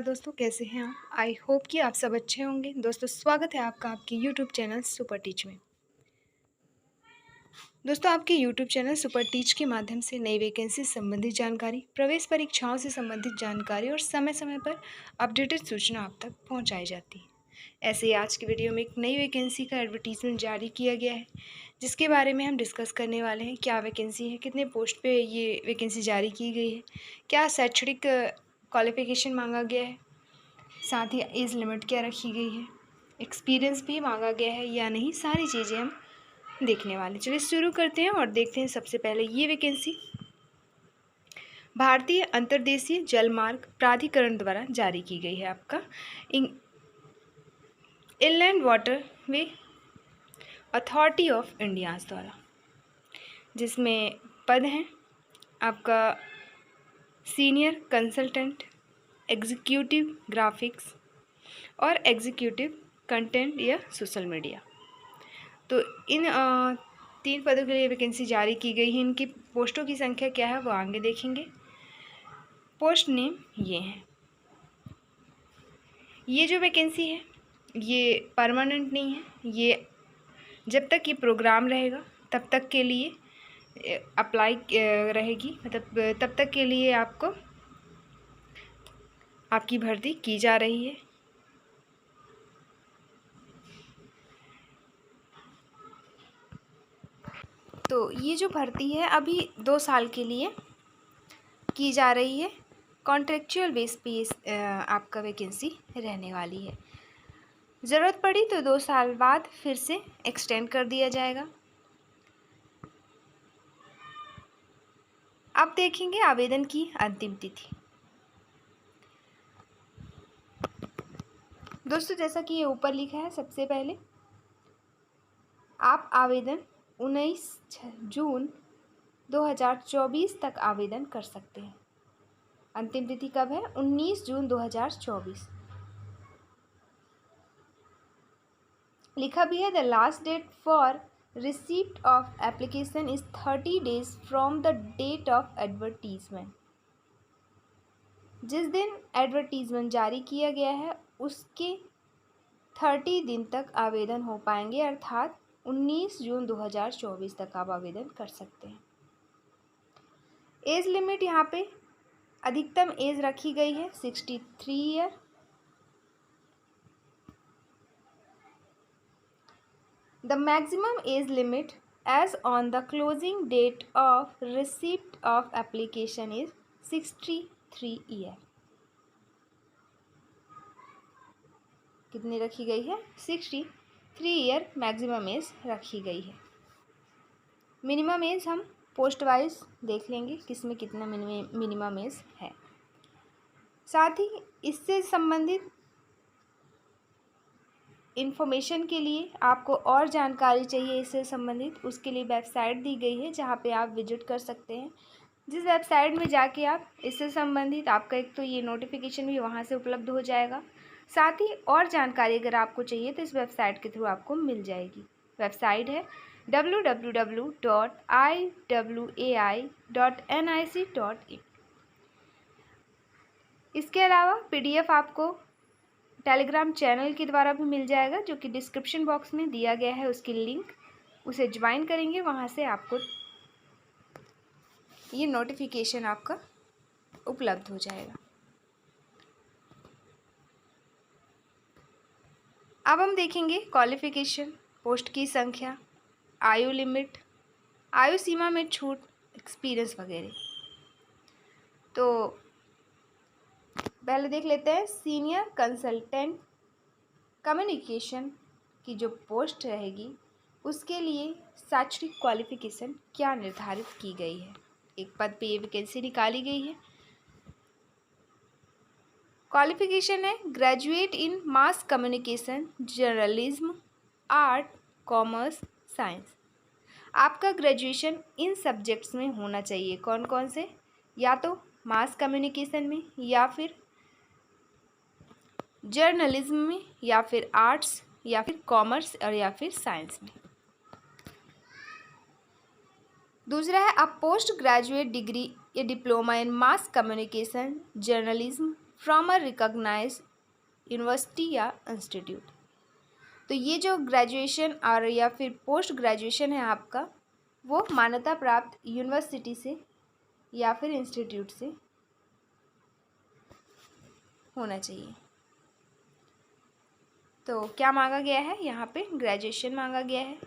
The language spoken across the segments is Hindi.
दोस्तों, कैसे हैं आप? आई होप कि आप सब अच्छे होंगे। दोस्तों, स्वागत है आपका आपके यूट्यूब चैनल सुपर टीच में। दोस्तों, आपके यूट्यूब चैनल सुपर टीच के माध्यम से नई वैकेंसी से संबंधित जानकारी, प्रवेश परीक्षाओं से संबंधित जानकारी और समय समय पर अपडेटेड सूचना आप तक पहुंचाई जाती है। ऐसे ही आज की वीडियो में एक नई वैकेंसी का एडवर्टीजमेंट जारी किया गया है, जिसके बारे में हम डिस्कस करने वाले हैं। क्या वैकेंसी है, कितने पोस्ट पे ये वैकेंसी जारी की गई है, क्या शैक्षणिक क्वालिफिकेशन मांगा गया है, साथ ही एज लिमिट क्या रखी गई है, एक्सपीरियंस भी मांगा गया है या नहीं, सारी चीज़ें हम देखने वाले। चलिए शुरू करते हैं और देखते हैं। सबसे पहले ये वैकेंसी भारतीय अंतर्देशीय जलमार्ग प्राधिकरण द्वारा जारी की गई है। आपका inland water way authority of India द्वारा, जिसमें पद हैं आपका सीनियर कंसल्टेंट, एग्जीक्यूटिव ग्राफिक्स और एग्जीक्यूटिव कंटेंट या सोशल मीडिया। तो इन 3 पदों के लिए वैकेंसी जारी की गई है। इनकी पोस्टों की संख्या क्या है वो आगे देखेंगे। पोस्ट नेम ये हैं। ये जो वैकेंसी है ये परमानेंट नहीं है, ये जब तक ये प्रोग्राम रहेगा तब तक के लिए अप्लाई रहेगी, मतलब तब तक के लिए आपको आपकी भर्ती की जा रही है। तो ये जो भर्ती है अभी 2 साल के लिए की जा रही है। कॉन्ट्रेक्चुअल बेस पे आपका वैकेंसी रहने वाली है। ज़रूरत पड़ी तो 2 साल बाद फिर से एक्सटेंड कर दिया जाएगा। अब देखेंगे आवेदन की अंतिम तिथि। दोस्तों, जैसा कि ये ऊपर लिखा है, सबसे पहले आप आवेदन 19 जून 2024 तक आवेदन कर सकते हैं। अंतिम तिथि कब है? 19 जून 2024। लिखा भी है the last date for receipt of application is 30 days from the date of advertisement. जिस दिन एडवर्टीजमेंट जारी किया गया है उसके 30 दिन तक आवेदन हो पाएंगे, अर्थात 19 जून 2024 तक आप आवेदन कर सकते हैं। एज लिमिट यहाँ पे अधिकतम एज रखी गई है 63 year. The maximum age limit as on the closing date of receipt of application is 63 year। कितनी रखी गई है? 63 ईयर मैक्सिमम एज रखी गई है। मिनिमम एज हम पोस्ट वाइज देख लेंगे किसमें कितना मिनिमम एज है। साथ ही इससे संबंधित इन्फॉर्मेशन के लिए आपको और जानकारी चाहिए इससे संबंधित, उसके लिए वेबसाइट दी गई है जहाँ पे आप विजिट कर सकते हैं। जिस वेबसाइट में जाके आप इससे संबंधित आपका एक तो ये नोटिफिकेशन भी वहाँ से उपलब्ध हो जाएगा, साथ ही और जानकारी अगर आपको चाहिए तो इस वेबसाइट के थ्रू आपको मिल जाएगी। वेबसाइट है www.iwai.nic.in। इसके अलावा PDF आपको टेलीग्राम चैनल के द्वारा भी मिल जाएगा, जो कि डिस्क्रिप्शन बॉक्स में दिया गया है, उसकी लिंक, उसे ज्वाइन करेंगे, वहाँ से आपको ये नोटिफिकेशन आपका उपलब्ध हो जाएगा। अब हम देखेंगे क्वालिफिकेशन, पोस्ट की संख्या, आयु लिमिट, आयु सीमा में छूट, एक्सपीरियंस वगैरह। तो पहले देख लेते हैं सीनियर कंसल्टेंट कम्युनिकेशन की जो पोस्ट रहेगी उसके लिए शैक्षणिक क्वालिफिकेशन क्या निर्धारित की गई है। एक पद पे ये वैकेंसी निकाली गई है। क्वालिफिकेशन है graduate in mass communication, journalism, art, commerce, science. आपका ग्रेजुएशन इन सब्जेक्ट्स में होना चाहिए। कौन कौन से? या तो मास कम्युनिकेशन में, या फिर जर्नलिज्म में, या फिर आर्ट्स, या फिर कॉमर्स, और या फिर साइंस में। दूसरा है अ पोस्ट ग्रेजुएट डिग्री या diploma in mass communication, journalism from a recognised university या इंस्टीट्यूट। तो ये जो ग्रेजुएशन और या फिर पोस्ट ग्रेजुएशन है आपका, वो मान्यता प्राप्त यूनिवर्सिटी से या फिर इंस्टीट्यूट से होना चाहिए। तो क्या मांगा गया है यहाँ पे? ग्रेजुएशन मांगा गया है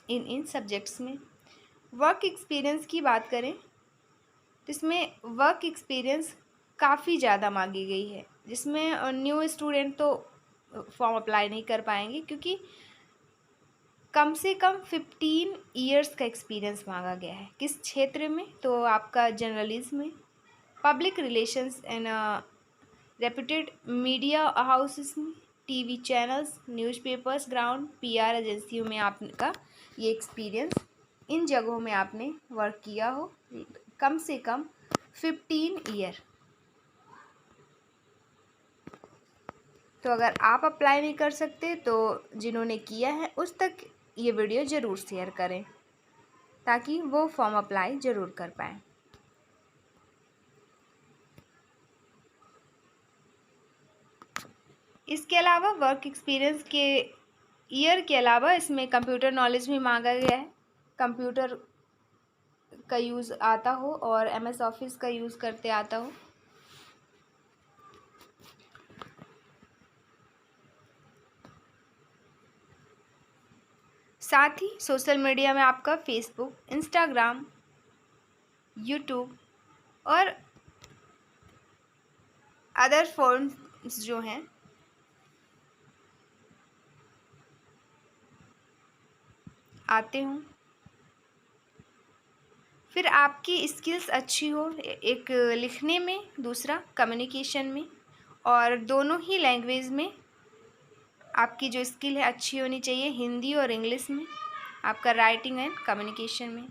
इन सब्जेक्ट्स में। वर्क एक्सपीरियंस की बात करें तो इसमें वर्क एक्सपीरियंस काफ़ी ज़्यादा मांगी गई है, जिसमें न्यू स्टूडेंट तो फॉर्म अप्लाई नहीं कर पाएंगे, क्योंकि कम से कम 15 ईयर्स का एक्सपीरियंस मांगा गया है। किस क्षेत्र में? तो आपका जर्नलिज्म में, public relations and reputed media houses में, TV channels, newspapers, ground, PR एजेंसियों में आपका ये एक्सपीरियंस, इन जगहों में आपने वर्क किया हो कम से कम 15 ईयर। तो अगर आप अप्लाई नहीं कर सकते तो जिन्होंने किया है उस तक ये वीडियो ज़रूर शेयर करें, ताकि वो फॉर्म अप्लाई ज़रूर कर पाएँ। इसके अलावा वर्क एक्सपीरियंस के ईयर के अलावा इसमें कंप्यूटर नॉलेज भी मांगा गया है। कंप्यूटर का यूज़ आता हो और एमएस ऑफिस का यूज़ करते आता हो। साथ ही सोशल मीडिया में आपका फेसबुक, इंस्टाग्राम, यूट्यूब और अदर फॉर्म्स जो हैं आते हों। फिर आपकी स्किल्स अच्छी हो, एक लिखने में, दूसरा कम्युनिकेशन में, और दोनों ही लैंग्वेज में आपकी जो स्किल है अच्छी होनी चाहिए, हिंदी और इंग्लिश में, आपका राइटिंग एंड कम्युनिकेशन में।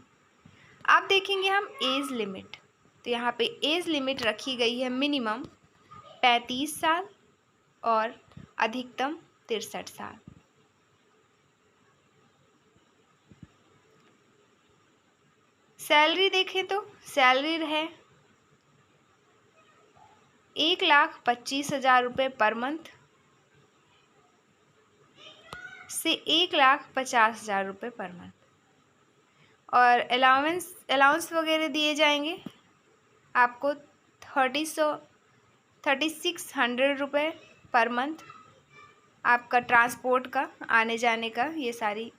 आप देखेंगे हम एज लिमिट, तो यहाँ पे एज लिमिट रखी गई है मिनिमम 35 साल और अधिकतम 63 साल। सैलरी देखें तो सैलरी है 1,25,000 रुपये पर मंथ से 1,50,000 रुपये पर मंथ, और अलाउंस वगैरह दिए जाएंगे आपको 3600 रुपये पर मंथ। आपका ट्रांसपोर्ट का, आने जाने का, ये सारी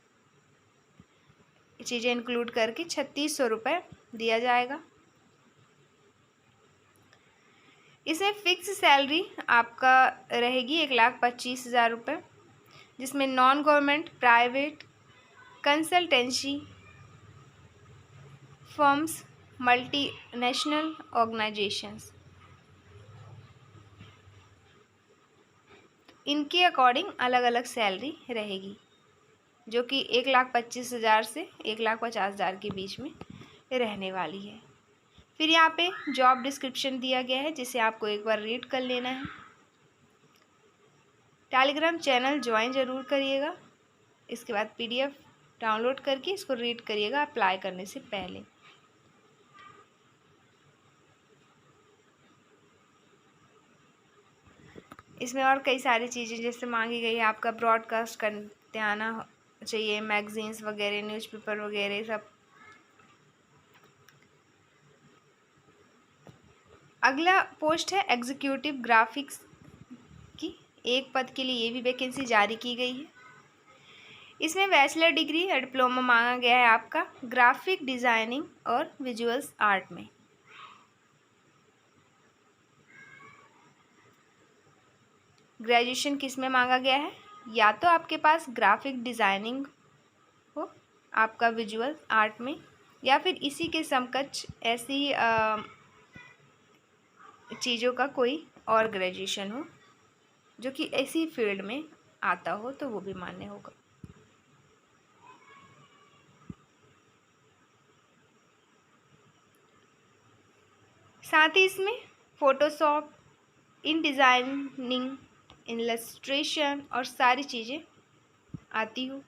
चीज़ें इंक्लूड करके 3600 रुपये दिया जाएगा। इसमें फिक्स सैलरी आपका रहेगी 1,25,000 रुपये, जिसमें non government, private, consultancy firms, multinational organisations, इनके अकॉर्डिंग अलग अलग सैलरी रहेगी, जो कि 1,25,000 से 1,50,000 के बीच में रहने वाली है। फिर यहाँ पे जॉब डिस्क्रिप्शन दिया गया है, जिसे आपको एक बार रीड कर लेना है। टेलीग्राम चैनल ज्वाइन ज़रूर करिएगा। इसके बाद पीडीएफ डाउनलोड करके इसको रीड करिएगा अप्लाई करने से पहले। इसमें और कई सारी चीज़ें जैसे मांगी गई है, आपका ब्रॉडकास्ट करते आना चाहिए, मैगजीन्स वगैरह, न्यूज़पेपर वगैरह सब। अगला पोस्ट है एग्जीक्यूटिव ग्राफिक्स की, एक पद के लिए ये भी वैकेंसी जारी की गई है। इसमें बैचलर डिग्री या डिप्लोमा मांगा गया है आपका ग्राफिक डिज़ाइनिंग और विजुअल्स आर्ट में। ग्रेजुएशन किस में मांगा गया है? या तो आपके पास ग्राफिक डिज़ाइनिंग हो, आपका विजुअल आर्ट में, या फिर इसी के समकक्ष ऐसी चीज़ों का कोई और ग्रेजुएशन हो जो कि ऐसी फील्ड में आता हो, तो वो भी मान्य होगा। साथ ही इसमें फोटोशॉप, इन डिज़ाइनिंग, इलस्ट्रेशन और सारी चीज़ें आती हो,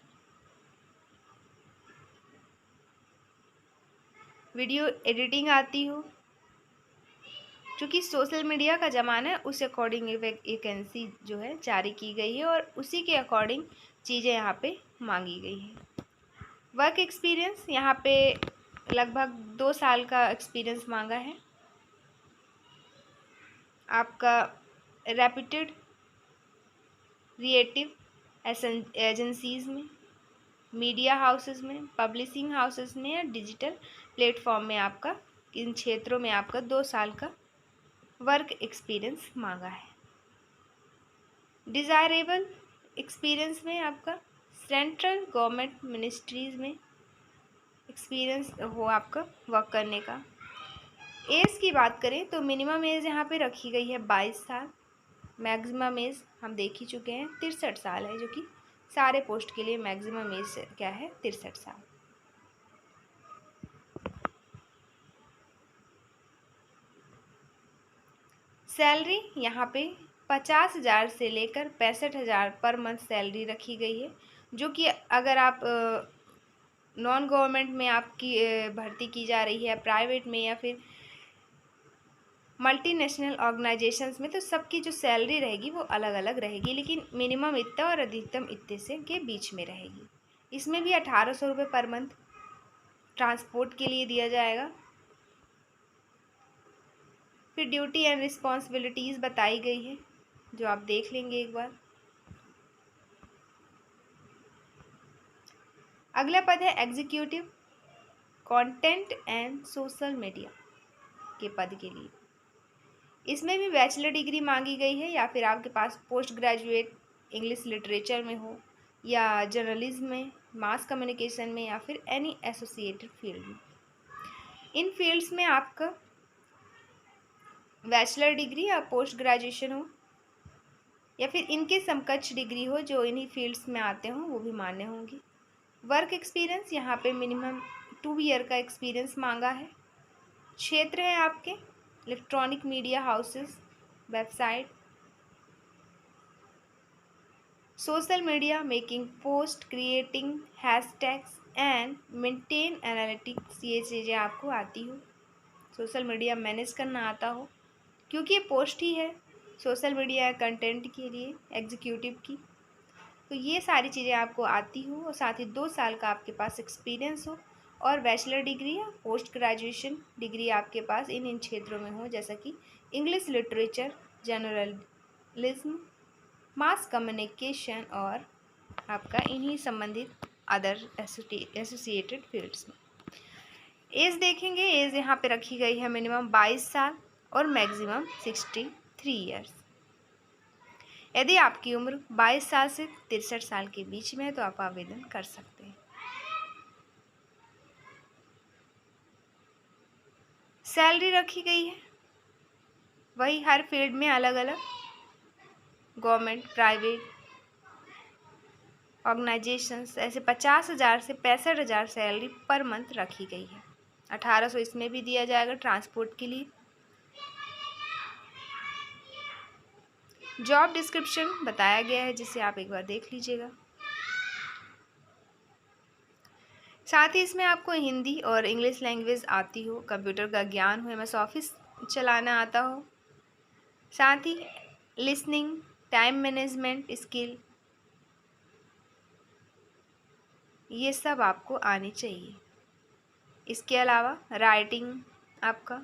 वीडियो एडिटिंग आती हो, चूँकि सोशल मीडिया का ज़माना है, उस अकॉर्डिंग वैकेंसी जो है जारी की गई है और उसी के अकॉर्डिंग चीज़ें यहाँ पे मांगी गई हैं। वर्क एक्सपीरियंस यहाँ पे लगभग 2 साल का एक्सपीरियंस मांगा है। आपका रेप्यूटेड क्रिएटिव एजेंसीज़ में, मीडिया हाउसेस में, पब्लिशिंग हाउसेस में या डिजिटल प्लेटफॉर्म में आपका इन क्षेत्रों में आपका 2 साल का वर्क एक्सपीरियंस मांगा है। डिज़ायरेबल एक्सपीरियंस में आपका सेंट्रल गवर्नमेंट मिनिस्ट्रीज़ में एक्सपीरियंस हो आपका वर्क करने का। एज की बात करें तो मिनिमम एज यहाँ पे रखी गई है 22 साल। मैक्सिमम एज हम देख ही चुके हैं 63 साल है, जो कि सारे पोस्ट के लिए मैक्सिमम एज क्या है 63 साल। सैलरी यहाँ पे 50,000 से लेकर 65,000 पर मंथ सैलरी रखी गई है, जो कि अगर आप नॉन गवर्नमेंट में आपकी भर्ती की जा रही है, प्राइवेट में या फिर मल्टीनेशनल ऑर्गेनाइजेशंस में, तो सबकी जो सैलरी रहेगी वो अलग अलग रहेगी, लेकिन मिनिमम इतना और अधिकतम इतने से के बीच में रहेगी। इसमें भी 1800 रुपये पर मंथ ट्रांसपोर्ट के लिए दिया जाएगा। फिर ड्यूटी एंड रिस्पॉन्सिबिलिटीज़ बताई गई है, जो आप देख लेंगे एक बार। अगला पद है executive content and social media के पद के लिए। इसमें भी बैचलर डिग्री मांगी गई है, या फिर आपके पास पोस्ट ग्रेजुएट इंग्लिश लिटरेचर में हो, या जर्नलिज्म में, मास कम्युनिकेशन में, या फिर एनी एसोसिएटेड फील्ड में। इन फील्ड्स में आपका बैचलर डिग्री या पोस्ट ग्रेजुएशन हो, या फिर इनके समकक्ष डिग्री हो जो इन्हीं फील्ड्स में आते हों, वो भी मान्य होंगी। वर्क एक्सपीरियंस यहाँ पे मिनिमम 2 ईयर का एक्सपीरियंस मांगा है। क्षेत्र है आपके electronic media houses, website, social media, making post, creating hashtags and maintain analytics, ये चीज़ें आपको आती हो। सोशल मीडिया मैनेज करना आता हो, क्योंकि ये पोस्ट ही है सोशल मीडिया कंटेंट के लिए एग्जीक्यूटिव की, तो ये सारी चीज़ें आपको आती हो और साथ ही 2 साल का आपके पास एक्सपीरियंस हो और बैचलर डिग्री या पोस्ट ग्रेजुएशन डिग्री आपके पास इन क्षेत्रों में हो, जैसा कि English literature, journalism, mass communication और आपका इन्हीं संबंधित अदर एसोसिएटेड फील्ड्स में। एज देखेंगे, एज यहाँ पे रखी गई है मिनिमम 22 साल और मैक्सिमम 63 ईयर्स। यदि आपकी उम्र 22 साल से 63 साल के बीच में है तो आप आवेदन कर सकते हैं। सैलरी रखी गई है वही हर फील्ड में अलग अलग, गवर्नमेंट, प्राइवेट ऑर्गेनाइजेशंस, ऐसे 50,000 से 65,000 सैलरी पर मंथ रखी गई है। 1800 इसमें भी दिया जाएगा ट्रांसपोर्ट के लिए। जॉब डिस्क्रिप्शन बताया गया है, जिसे आप एक बार देख लीजिएगा। साथ ही इसमें आपको हिंदी और इंग्लिश लैंग्वेज आती हो, कंप्यूटर का ज्ञान हो, एमएस ऑफिस चलाना आता हो, साथ ही लिसनिंग, टाइम मैनेजमेंट स्किल, ये सब आपको आनी चाहिए। इसके अलावा राइटिंग, आपका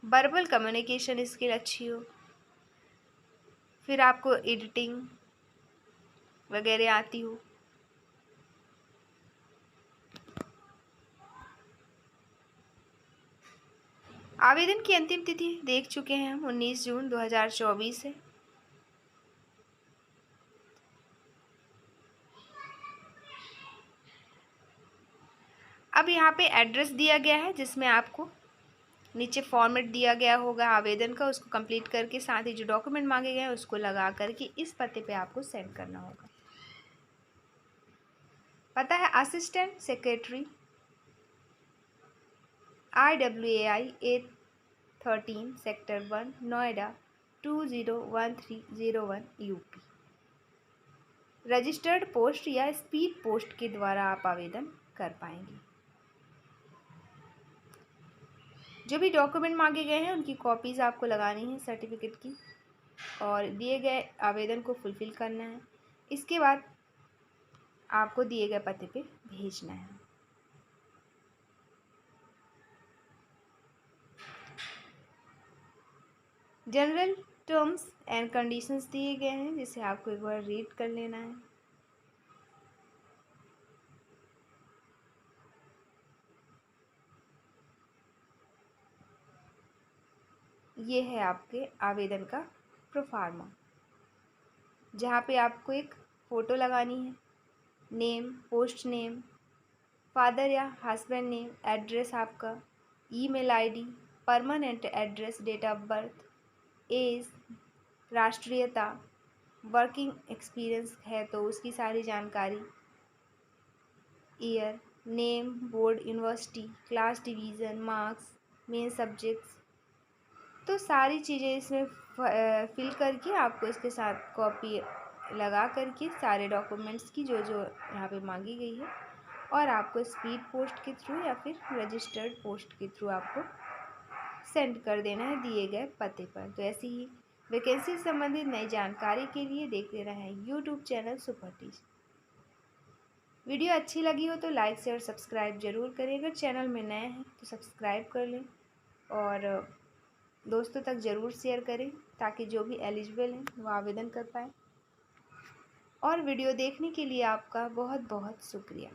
वर्बल कम्युनिकेशन स्किल अच्छी हो, फिर आपको एडिटिंग वगैरह आती हो। आवेदन की अंतिम तिथि देख चुके हैं हम, 19 जून 2024 है। अब यहाँ पे एड्रेस दिया गया है, जिसमें आपको नीचे फॉर्मेट दिया गया होगा आवेदन का, उसको कंप्लीट करके साथ ही जो डॉक्यूमेंट मांगे गए हैं उसको लगा करके इस पते पे आपको सेंड करना होगा। पता है assistant secretary IWAI A13 sector 1 Noida 201301 UP। Registered post या स्पीड पोस्ट के द्वारा आप आवेदन कर पाएंगे। जो भी डॉक्यूमेंट मांगे गए हैं उनकी कॉपीज़ आपको लगानी है सर्टिफिकेट की, और दिए गए आवेदन को फुलफ़िल करना है। इसके बाद आपको दिए गए पते पे भेजना है। जनरल टर्म्स एंड कंडीशंस दिए गए हैं, जिसे आपको एक बार रीड कर लेना है। ये है आपके आवेदन का प्रोफार्मा, जहाँ पे आपको एक फ़ोटो लगानी है, नेम, पोस्ट नेम, फादर या हस्बैंड नेम, एड्रेस आपका, email ID, permanent address, date of birth, age, राष्ट्रीयता, वर्किंग एक्सपीरियंस है तो उसकी सारी जानकारी, year, name, board, university, class, division, marks, main subjects, तो सारी चीज़ें इसमें फिल करके आपको इसके साथ कॉपी लगा करके सारे डॉक्यूमेंट्स की जो जो यहाँ पे मांगी गई है, और आपको स्पीड पोस्ट के थ्रू या फिर रजिस्टर्ड पोस्ट के थ्रू आपको सेंड कर देना है दिए गए पते पर। तो ऐसी ही वैकेंसी से संबंधित नई जानकारी के लिए देखते रहें YouTube channel super teach. Video अच्छी लगी हो तो लाइक शेयर सब्सक्राइब जरूर करें। अगर चैनल में नए हैं तो सब्सक्राइब कर लें और दोस्तों तक ज़रूर शेयर करें, ताकि जो भी एलिजिबल हैं वो आवेदन कर पाएँ। और वीडियो देखने के लिए आपका बहुत बहुत शुक्रिया।